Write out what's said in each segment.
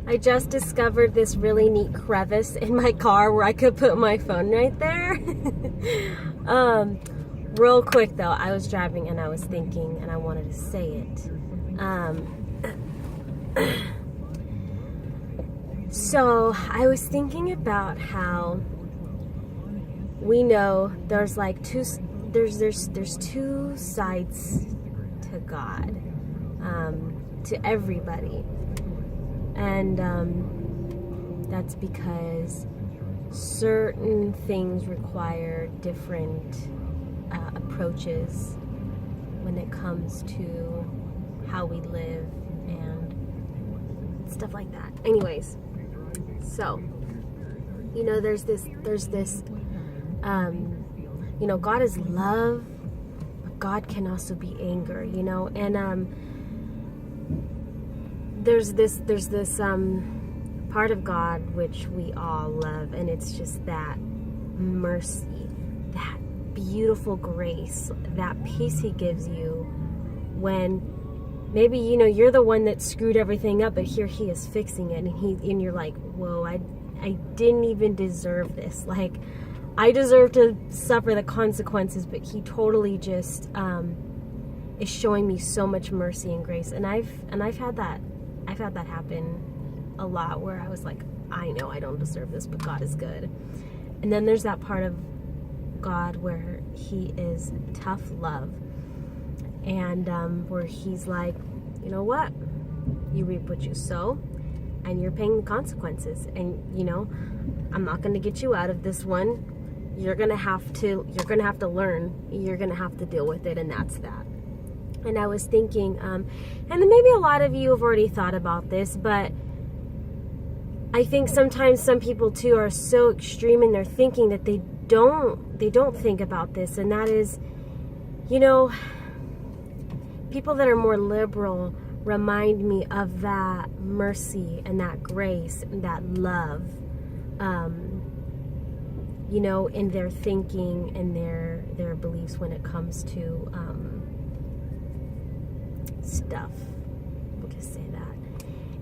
I just discovered this really neat crevice in my car where I could put my phone right there. Real quick though, I was driving and I was thinking, and I wanted to say it. So I was thinking about how we know there's like there's two sides to God, to everybody, and that's because certain things require different approaches when it comes to how we live and stuff like that. Anyways, so there's this God is love, but God can also be anger, and there's this part of God which we all love, and it's just that mercy, that beautiful grace, that peace He gives you when maybe you're the one that screwed everything up, but here He is fixing it, and you're like, whoa, I didn't even deserve this. Like, I deserve to suffer the consequences, but He totally just is showing me so much mercy and grace. And I've had that happen a lot, where I was like, I know I don't deserve this, but God is good. And then there's that part of God where He is tough love, and where He's like, you know what, you reap what you sow, and you're paying the consequences. And I'm not going to get you out of this one. You're gonna have to learn. You're gonna have to deal with it, and that's that. And I was thinking, and maybe a lot of you have already thought about this, but I think sometimes some people too are so extreme in their thinking that they don't think about this, and that is, people that are more liberal remind me of that mercy and that grace and that love, in their thinking and their beliefs when it comes to stuff. We'll just say that.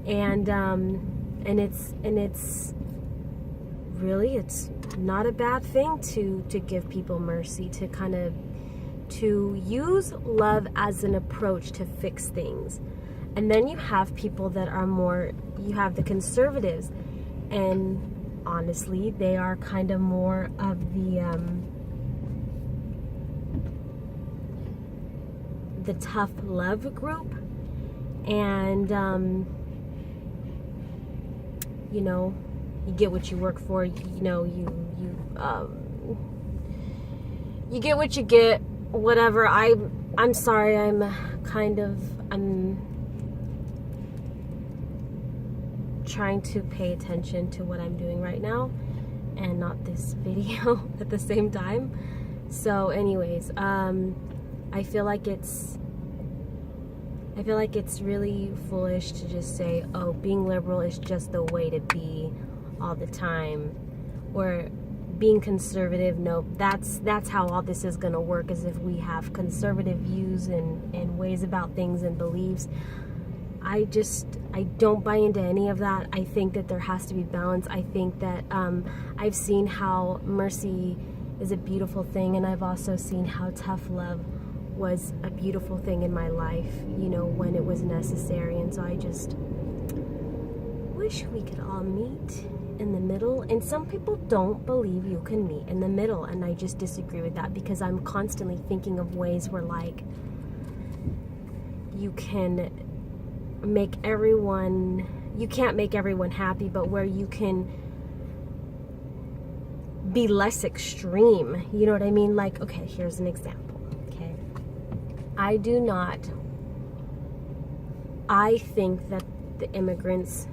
And it's really, it's not a bad thing to give people mercy, to use love as an approach to fix things. And then you have people that are you have the conservatives, and honestly, they are kind of more of the tough love group, and you get what you work for. You get what you get. Whatever. I'm sorry. I'm trying to pay attention to what I'm doing right now and not this video at the same time. So anyways, I feel like it's really foolish to just say, oh, being liberal is just the way to be all the time, or being conservative, no, that's how all this is going to work, as if we have conservative views and ways about things and beliefs. I don't buy into any of that. I think that there has to be balance. I think that I've seen how mercy is a beautiful thing, and I've also seen how tough love was a beautiful thing in my life, when it was necessary. And so I just wish we could all meet in the middle. And some people don't believe you can meet in the middle, and I just disagree with that, because I'm constantly thinking of ways where, like, you can't make everyone happy, but where you can be less extreme. You know what I mean? Like, okay, here's an example. Okay, I think that the immigrants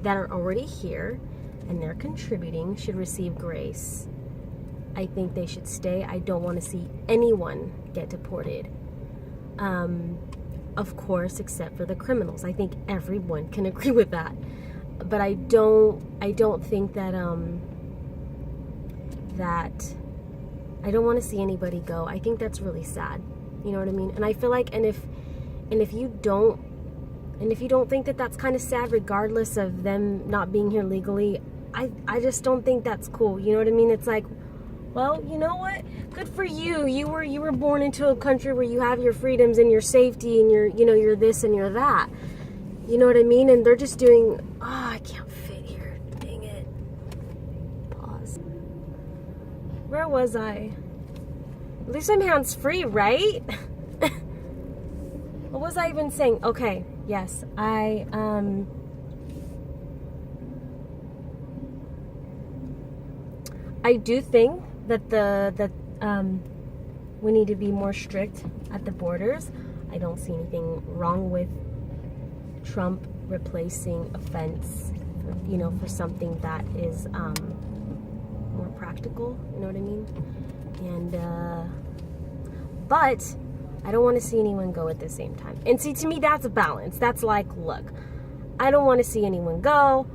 that are already here and they're contributing should receive grace. I think they should stay. I don't want to see anyone get deported. Of course, except for the criminals. I think everyone can agree with that. But I don't think that I don't want to see anybody go. I think that's really sad. You know what I mean? And I feel like, and if you don't And if you don't think that that's kind of sad, regardless of them not being here legally, I just don't think that's cool. You know what I mean? It's like, well, you know what? Good for you. You were born into a country where you have your freedoms and your safety and you're this and you're that. You know what I mean? And they're just doing, I can't fit here. Dang it. Pause. Where was I? At least I'm hands free, right? What was I even saying? Okay, yes. I do think that we need to be more strict at the borders. I don't see anything wrong with Trump replacing a fence, for something that is more practical. You know what I mean? And but I don't want to see anyone go at the same time. And see, to me, that's a balance. That's like, look, I don't want to see anyone go.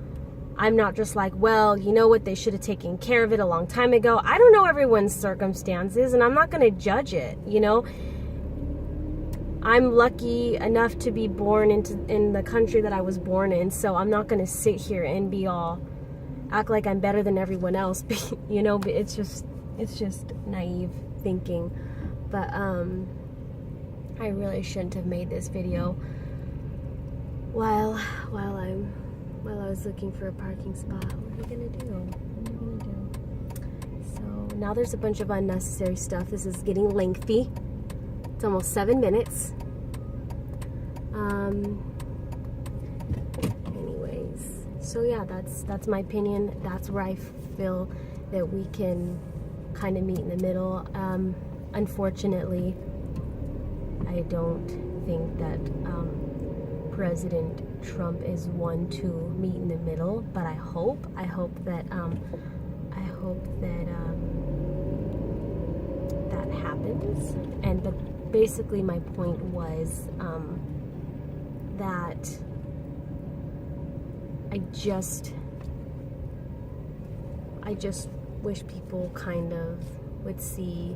I'm not just like, well, you know what, they should have taken care of it a long time ago. I don't know everyone's circumstances, and I'm not going to judge it, I'm lucky enough to be born in the country that I was born in, so I'm not going to sit here and act like I'm better than everyone else, but it's just naive thinking. But I really shouldn't have made this video while I was looking for a parking spot. What are you gonna do? So now there's a bunch of unnecessary stuff. This is getting lengthy. It's almost 7 minutes. Anyways, so yeah, that's my opinion. That's where I feel that we can kind of meet in the middle. Unfortunately, I don't think that President Trump is one to meet in the middle, but I hope that that happens. But basically, my point was that I just wish people kind of would see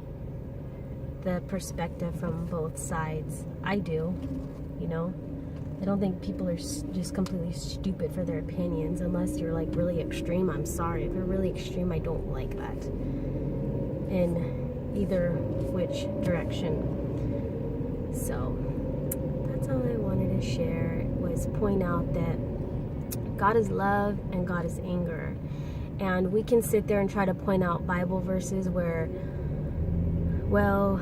the perspective from both sides. I do, I don't think people are just completely stupid for their opinions unless you're like really extreme. I'm sorry. If you're really extreme, I don't like that in either which direction. So that's all I wanted to share, was point out that God is love and God is anger. And we can sit there and try to point out Bible verses where, well,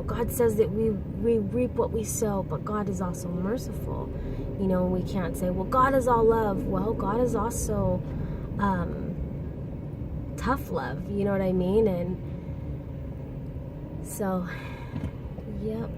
God says that we reap what we sow, but God is also merciful. We can't say, well, God is all love. Well, God is also tough love. You know what I mean? And so, yep.